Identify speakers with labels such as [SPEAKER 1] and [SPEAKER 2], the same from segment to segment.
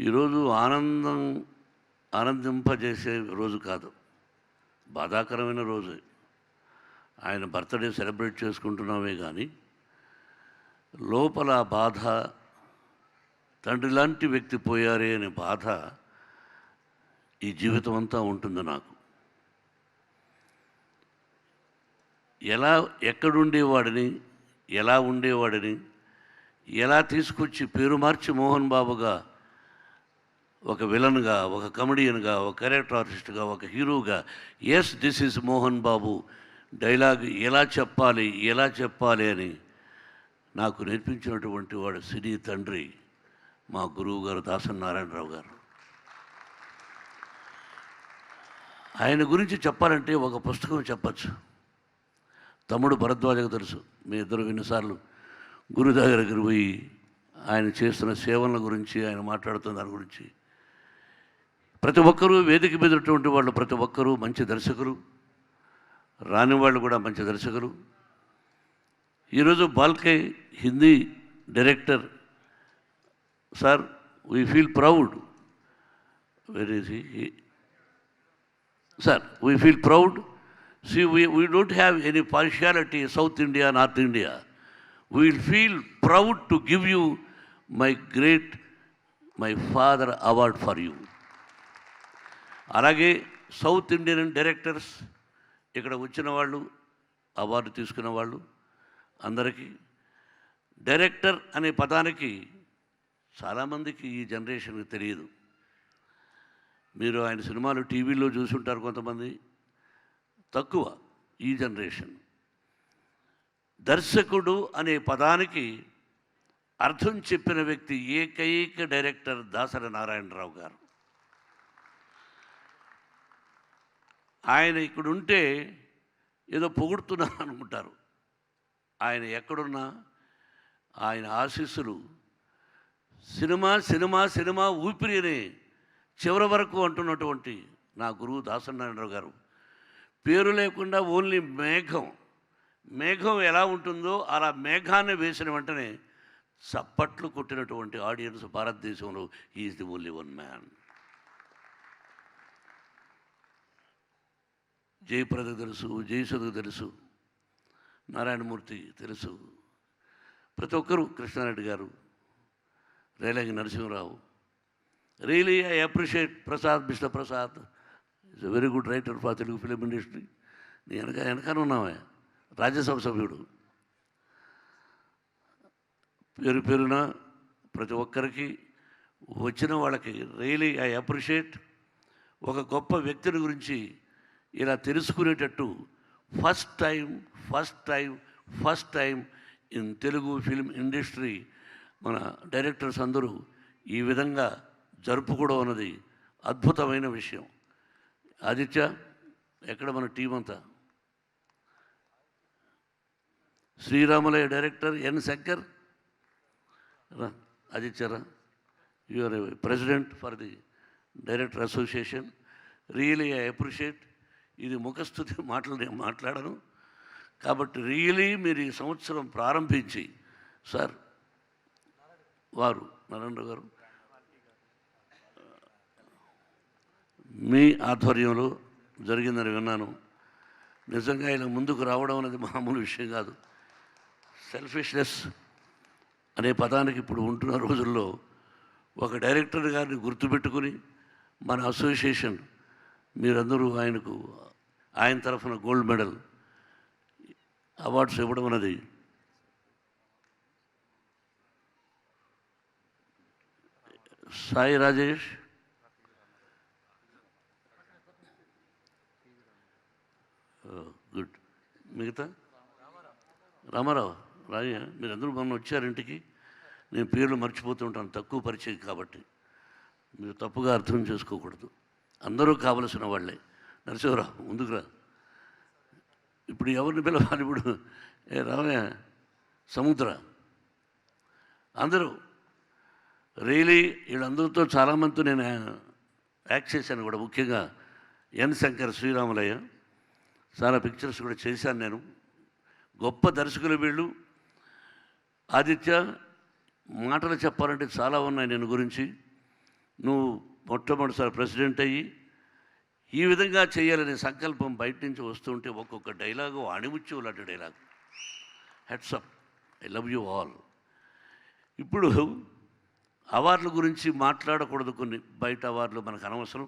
[SPEAKER 1] ఈరోజు ఆనందింపజేసే రోజు కాదు, బాధాకరమైన రోజు. ఆయన బర్త్డే సెలబ్రేట్ చేసుకుంటున్నామే కానీ లోపల బాధ, తండ్రి లాంటి వ్యక్తి పోయారే అనే బాధ ఈ జీవితం అంతా ఉంటుంది నాకు. ఎక్కడుండేవాడిని, ఎలా ఉండేవాడిని, ఎలా తీసుకొచ్చి పేరు మార్చి మోహన్ బాబుగా, ఒక విలన్గా, ఒక కమెడియన్గా, ఒక క్యారెక్టర్ ఆర్టిస్ట్గా, ఒక హీరోగా, yes this is Mohan Babu dialogue ఎలా చెప్పాలి అని నాకు నేర్పించినటువంటి వాడు సినీ తండ్రి, మా గురువు గారు దాసరి నారాయణరావు గారు. ఆయన గురించి చెప్పాలంటే ఒక పుస్తకం చెప్పచ్చు. తమ్ముడు భరద్వాజకు తెలుసు, మీ ఇద్దరు ఎన్నిసార్లు గురు దగ్గరికి పోయి ఆయన చేస్తున్న సేవల గురించి, ఆయన మాట్లాడుతున్న దాని గురించి. ప్రతి ఒక్కరూ వేదిక మీదటువంటి వాళ్ళు, ప్రతి ఒక్కరూ మంచి దర్శకులు, రాని వాళ్ళు కూడా మంచి దర్శకులు. ఈరోజు Phalke Hindi director sir, we feel proud. Where is he? Sir, we feel proud. See, we don't have any partiality, South India, North India. We will feel proud to give you my father award for you. అలాగే south Indian directors ఇక్కడ వచ్చిన వాళ్ళు, award తీసుకున్న వాళ్ళు అందరికీ, director అనే పదానికి చాలామందికి ఈ జనరేషన్కి తెలియదు. మీరు ఆయన సినిమాలు టీవీలో చూసుంటారు కొంతమంది, తక్కువ ఈ జనరేషన్. దర్శకుడు అనే పదానికి అర్థం చెప్పిన వ్యక్తి ఏకైక డైరెక్టర్ దాసరి నారాయణరావు గారు. ఆయన ఇక్కడుంటే ఏదో పొగుడుతున్నారు అనుకుంటారు. ఆయన ఎక్కడున్నా ఆయన ఆశీస్సులు సినిమా సినిమా సినిమా ఊపిరి అనే చివరి వరకు అంటున్నటువంటి నా గురువు దాసరి నారాయణరావు గారు. పేరు లేకుండా ఓన్లీ మేఘం ఎలా ఉంటుందో అలా మేఘాన్ని వేసిన వెంటనే చప్పట్లు కొట్టినటువంటి ఆడియన్స్ భారతదేశంలో is the only one man. జయప్రదకు తెలుసు, జయసుధకు తెలుసు, నారాయణమూర్తి తెలుసు, ప్రతి ఒక్కరూ, కృష్ణారెడ్డి గారు, Relangi Narasimharao. Really I appreciate Prasad, mister Prasad is a very good writer for Telugu film industry. నీ వెనకాల ఉన్నామే, రాజ్యసభ సభ్యుడు. పేరున ప్రతి ఒక్కరికి, వచ్చిన వాళ్ళకి రియలీ ఐ అప్రిషియేట్. ఒక గొప్ప వ్యక్తిని గురించి ఇలా తెలుసుకునేటట్టు first time in Telugu film industry మన డైరెక్టర్స్ అందరూ ఈ విధంగా జరుపుకోవడం అన్నది అద్భుతమైన విషయం. ఆదిత్య, ఎక్కడ మన టీం అంతా? శ్రీరామలయ డైరెక్టర్ ఎన్ శంకర్ రా, ఆదిత్య రా, you are president for the director association. Really I appreciate. ఇది ముఖస్థుతి మాటలు నేను మాట్లాడను కాబట్టి రియలీ మీరు ఈ సంవత్సరం ప్రారంభించి, సార్ వారు నారాయణరావు గారు మీ ఆధ్వర్యంలో జరిగిందని విన్నాను. నిజంగా ఇలా ముందుకు రావడం అనేది మామూలు విషయం కాదు. సెల్ఫిష్నెస్ అనే పదానికి ఇప్పుడు ఉంటున్న రోజుల్లో ఒక డైరెక్టర్ గారిని గుర్తుపెట్టుకుని మన అసోసియేషన్ మీరందరూ ఆయన తరఫున గోల్డ్ మెడల్ అవార్డ్స్ ఇవ్వడం అనేది సాయి రాజేష్, గుడ్. మిగతా రామారావు, రాజయ్య, మీరందరూ మొన్న వచ్చారు ఇంటికి. నేను పేర్లు మర్చిపోతూ ఉంటాను, తక్కువ పరిచయం కాబట్టి మీరు తప్పుగా అర్థం చేసుకోకూడదు. అందరూ కావలసిన వాళ్ళే. నరసింహరావు ముందుకురా. ఇప్పుడు ఎవరిని పిలవాలి? ఇప్పుడు రామయ్య, సముద్ర, అందరూ రియలీ వీళ్ళందరితో చాలామందితో నేను యాక్ట్ చేశాను కూడా. ముఖ్యంగా ఎన్ శంకర్, శ్రీరామలయ్య, చాలా పిక్చర్స్ కూడా చేశాను నేను. గొప్ప దర్శకులు వీళ్ళు. ఆదిత్య, మాటలు చెప్పాలంటే చాలా ఉన్నాయి నేను గురించి. నువ్వు మొట్టమొదటిసారి ప్రెసిడెంట్ అయ్యి ఈ విధంగా చేయాలనే సంకల్పం బయట నుంచి వస్తుంటే ఒక్కొక్క డైలాగు అణిముత్యం లాంటి dialogue. Heads-up, I love you all. ఇప్పుడు అవార్డుల గురించి మాట్లాడకూడదు, కొన్ని బయట అవార్డులు మనకు అనవసరం.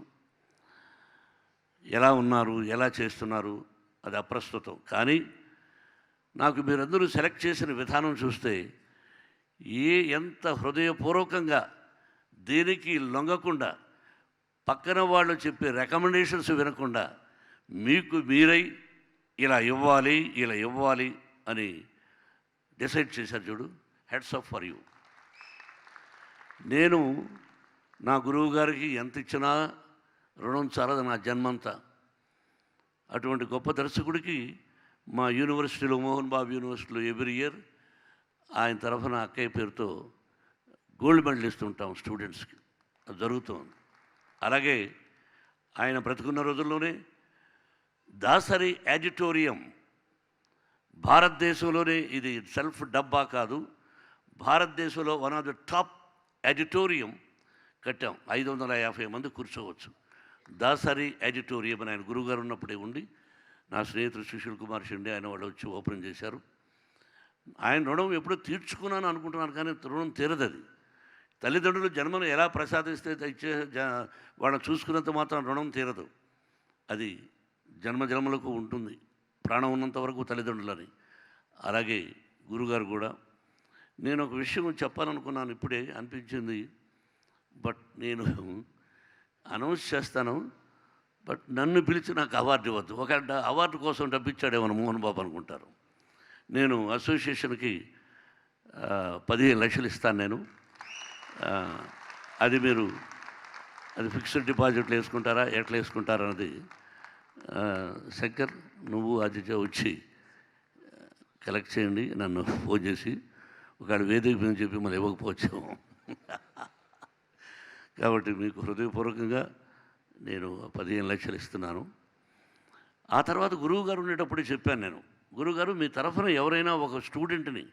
[SPEAKER 1] ఎలా ఉన్నారు, ఎలా చేస్తున్నారు అది అప్రస్తుతం. కానీ నాకు మీరందరూ సెలెక్ట్ చేసిన విధానం చూస్తే ఎంత హృదయపూర్వకంగా దేనికి లొంగకుండా, పక్కన వాళ్ళు చెప్పే రికమెండేషన్స్ వినకుండా మీకు మీరై ఇలా ఇవ్వాలి ఇలా ఇవ్వాలి అని డిసైడ్ చేశారు చూడు. Heads of for you. నేను నా గురువు గారికి ఎంత ఇచ్చినా రుణం చాలదు నా జన్మంతా. అటువంటి గొప్ప దర్శకుడికి మా యూనివర్సిటీలో, మోహన్ బాబు యూనివర్సిటీలో ఎవ్రీ ఇయర్ ఆయన తరఫున అక్కయ్య పేరుతో గోల్డ్ మెడల్ ఇస్తుంటాం స్టూడెంట్స్కి. అది జరుగుతుంది. అలాగే ఆయన బ్రతుకున్న రోజుల్లోనే దాసరి యాజిటోరియం, భారతదేశంలోనే ఇది సెల్ఫ్ డబ్బా కాదు, భారతదేశంలో వన్ ఆఫ్ ద టాప్ యాజిటోరియం కట్టాం. 550 మంది కూర్చోవచ్చు. దాసరి యాజిటోరియం అని ఆయన గురువుగారు ఉన్నప్పుడే ఉండి, నా స్నేహితుడు సుశీల్ కుమార్ షిండే ఆయన వాళ్ళు వచ్చి ఓపెన్ చేశారు. ఆయన రుణం ఎప్పుడూ తీర్చుకున్నాను అనుకుంటున్నాను, కానీ రుణం తీరదది. తల్లిదండ్రులు జన్మను ఎలా ప్రసాదిస్తే ఇచ్చే వాళ్ళని చూసుకున్నంత మాత్రం రుణం తీరదు. అది జన్మలకు ఉంటుంది, ప్రాణం ఉన్నంత వరకు తల్లిదండ్రులని. అలాగే గురుగారు కూడా. నేను ఒక విషయం చెప్పాలనుకున్నాను, ఇప్పుడే అనిపించింది. బట్ నేను అనౌన్స్ చేస్తాను, బట్ నన్ను పిలిచి నాకు అవార్డు ఇవ్వద్దు. ఒక అవార్డు కోసం డబ్బిచ్చాడేమో మోహన్ బాబు అనుకుంటారు. నేను అసోసియేషన్కి 15 లక్షలు ఇస్తాను నేను. అది మీరు అది ఫిక్స్డ్ డిపాజిట్లు వేసుకుంటారా ఎట్లా వేసుకుంటారా అన్నది శంకర్ నువ్వు ఆదిత్య వచ్చి కలెక్ట్ చేయండి. నన్ను ఫోన్ చేసి ఒకవేళ వేదిక మీద చెప్పి మళ్ళీ ఇవ్వకపోవచ్చాము. కాబట్టి మీకు హృదయపూర్వకంగా నేను 15 లక్షలు ఇస్తున్నాను. ఆ తర్వాత గురువుగారు ఉండేటప్పుడే చెప్పాను నేను, గురువుగారు మీ తరఫున ఎవరైనా ఒక స్టూడెంట్ని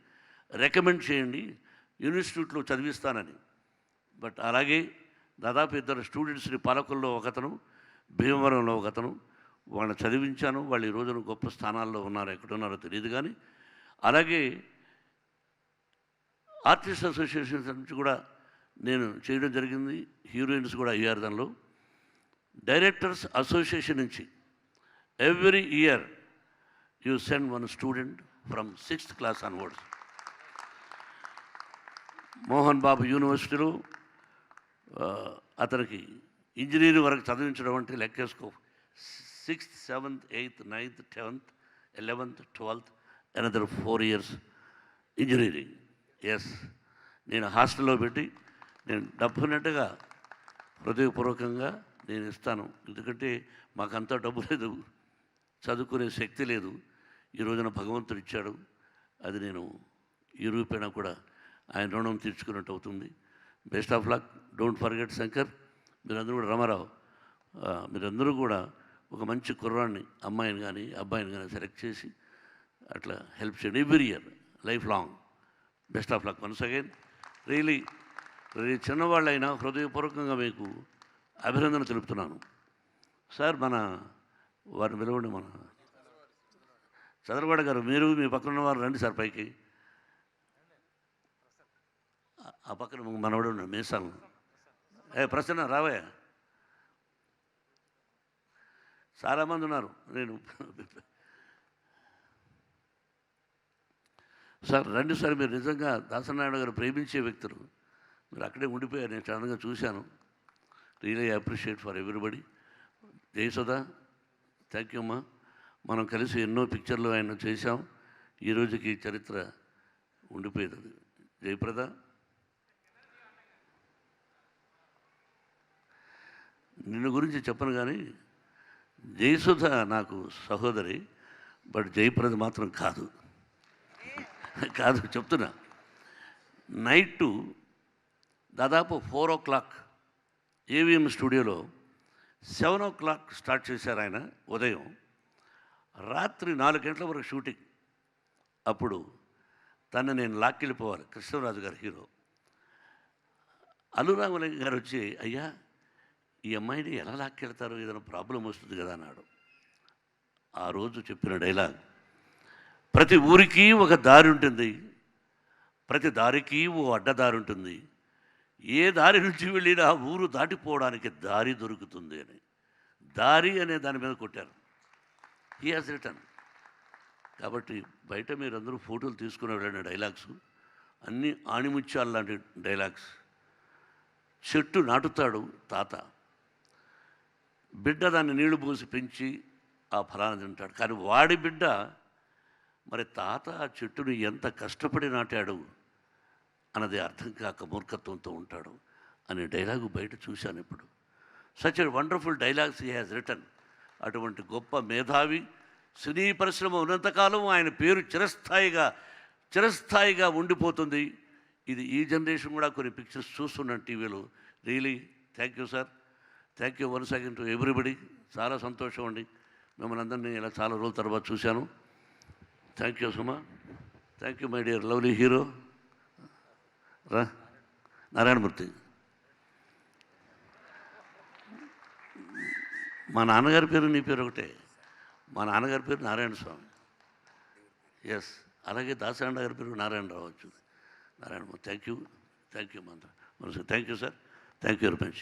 [SPEAKER 1] రికమెండ్ చేయండి, ఇన్స్టిట్యూట్లో చదివిస్తానని. బట్ అలాగే దాదాపు 2 స్టూడెంట్స్ని, పాలకుల్లో ఒకతను, భీమవరంలో ఒకతను, వాళ్ళని చదివించాను. వాళ్ళు ఈ రోజున గొప్ప స్థానాల్లో ఉన్నారు, ఎక్కడున్నారో తెలియదు. కానీ అలాగే ఆర్టిస్ట్ అసోసియేషన్స్ నుంచి కూడా నేను చేయడం జరిగింది. హీరోయిన్స్ కూడా అయ్యారు దానిలో. డైరెక్టర్స్ అసోసియేషన్ నుంచి every year you send 1 student from 6th class onwards. Mohan Babu యూనివర్సిటీలో అతనికి ఇంజనీరింగ్ వరకు చదివించడం అంటే లెక్కేసుకో. 6th, 7th, 8th, 9th, 10th, 11th, 12th, another 4 years engineering. Yes, నేను హాస్టల్లో పెట్టి నేను డబ్బునట్టుగా హృదయపూర్వకంగా నేను ఇస్తాను. ఎందుకంటే మాకంతా డబ్బు లేదు, చదువుకునే శక్తి లేదు. ఈ రోజున భగవంతుడు ఇచ్చాడు. అది నేను ఈ రూపేణా కూడా ఆయన రుణం తీర్చుకున్నట్టు అవుతుంది. Best of luck. Don't forget Shankar. మీరందరూ కూడా, రామారావు, మీరందరూ కూడా ఒక మంచి కుర్రాన్ని, అమ్మాయిని కానీ అబ్బాయిని కానీ సెలెక్ట్ చేసి అట్లా హెల్ప్ చేయండి. Every year, life long. Best of luck once again. Really చిన్నవాళ్ళైనా హృదయపూర్వకంగా మీకు అభినందన తెలుపుతున్నాను. సార్, మన వారిని పిలవండి, మన చంద్రగౌడ గారు. మీరు మీ పక్కన ఉన్నవారు రండి సార్ పైకి. ఆ పక్కన మనవాడు ఉన్నాడు, మీసాలు. ప్రసన్న రావే. చాలామంది ఉన్నారు. నేను సార్ రండి సార్. మీరు నిజంగా దాసనారాయణ గారు ప్రేమించే వ్యక్తులు. మీరు అక్కడే ఉండిపోయారు, నేను చాలా చూశాను. Really appreciate for everybody. Jayasudha, thank you అమ్మా. మనం కలిసి ఎన్నో పిక్చర్లు ఆయన చేశాం. ఈరోజుకి చరిత్ర ఉండిపోయేది. జయప్రద, నిన్ను గురించి చెప్పను కానీ జయసుధ నాకు సహోదరి, బట్ జయప్రద మాత్రం కాదు. చెప్తున్నా. నైటు దాదాపు 4 o'clock ఏవిఎం స్టూడియోలో 7 o'clock స్టార్ట్ చేశారు ఆయన ఉదయం. రాత్రి 4 గంటల వరకు షూటింగ్. అప్పుడు తను నేను లాక్కెళ్ళిపోవాలి. కృష్ణరాజు గారు హీరో. అల్లురామలింగ గారు వచ్చి, అయ్యా ఈ అమ్మాయిని ఎలా లాక్కెళ్తారు, ఏదైనా ప్రాబ్లం వస్తుంది కదా అన్నాడు. ఆ రోజు చెప్పిన డైలాగ్, ప్రతి ఊరికి ఒక దారి ఉంటుంది, ప్రతి దారికి ఓ అడ్డదారి ఉంటుంది, ఏ దారి నుంచి వెళ్ళినా ఊరు దాటిపోవడానికి దారి దొరుకుతుంది అని. దారి అనే దాని మీద కొట్టారు. He has return. కాబట్టి బయట మీరందరూ ఫోటోలు తీసుకుని వెళ్ళిన డైలాగ్స్ అన్నీ ఆణిముత్యాలు లాంటి డైలాగ్స్. చెట్టు నాటుతాడు తాత, బిడ్డ దాన్ని నీళ్లు పోసి పెంచి ఆ ఫలాన్ని తింటాడు. కానీ వాడి బిడ్డ మరి తాత ఆ చెట్టుని ఎంత కష్టపడి నాటాడు అన్నది అర్థం కాక మూర్ఖత్వంతో ఉంటాడు అనే డైలాగు బయట చూశాను ఇప్పుడు. Such a wonderful dialogues he has return. అటువంటి గొప్ప మేధావి సినీ పరిశ్రమ ఉన్నంతకాలం ఆయన పేరు చిరస్థాయిగా ఉండిపోతుంది. ఇది ఈ జనరేషన్ కూడా కొన్ని పిక్చర్స్ చూస్తున్నాను టీవీలో. Really thank you sir, thank you once again to everybody. చాలా సంతోషం అండి, మిమ్మల్ని అందరినీ ఇలా చాలా రోజుల తర్వాత చూశాను. Thank you Suma, thank you my dear lovely hero రా నారాయణమూర్తి. మా నాన్నగారి పేరు నీ పేరు ఒకటే. మా నాన్నగారి పేరు నారాయణ స్వామి. ఎస్, అలాగే దాసరాండ గారి పేరు నారాయణరావు వచ్చింది. Narayana, thank you Mantra. Thank you sir, thank you very much.